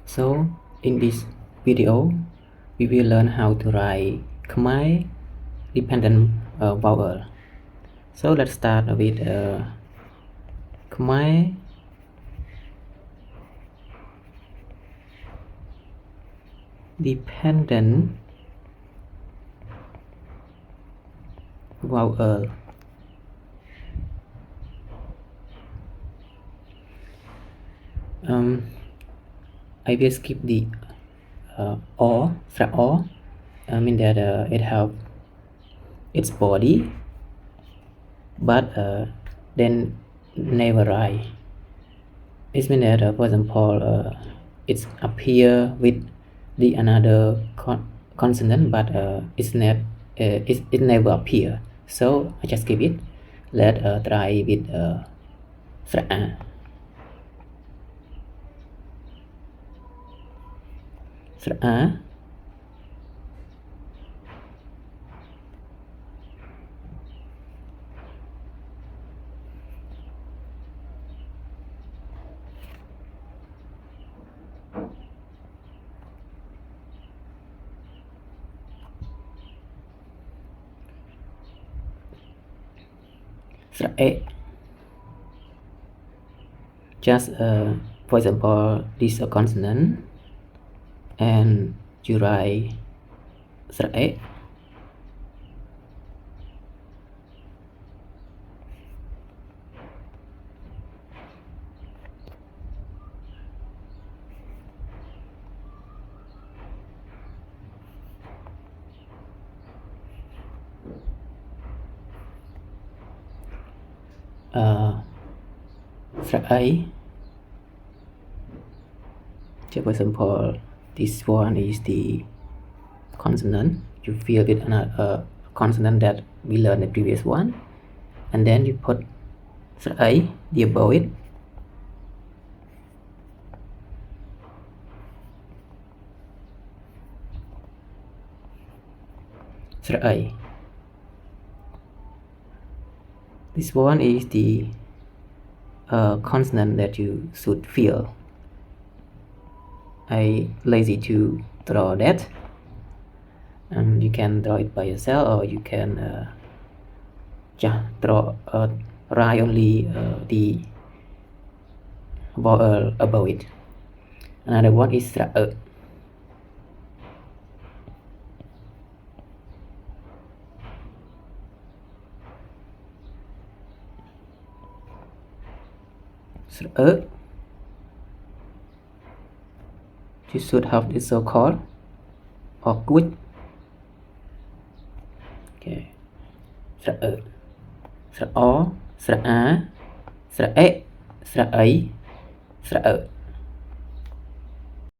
So in this video, we will learn how to write Khmer dependent vowel. So let's start with Khmer dependent vowel. I will skip the or, mean that it have its body, but then never write. It means that, for example, it's appear with the another consonant, but it's not. It never appear. So I just skip it. Let's try with sra. Sra. Just for example, this a consonant, and you write sra. For example, this one is the consonant. You fill with another consonant that we learned the previous one, and then you put the above it. This one is the consonant that you should fill. I lazy to draw that, and you can draw it by yourself, or you can just draw write only the vowel above it. Another one is sra. You should have this so-called awkward. Okay. Sra, sra, sra, sra, sra, sra,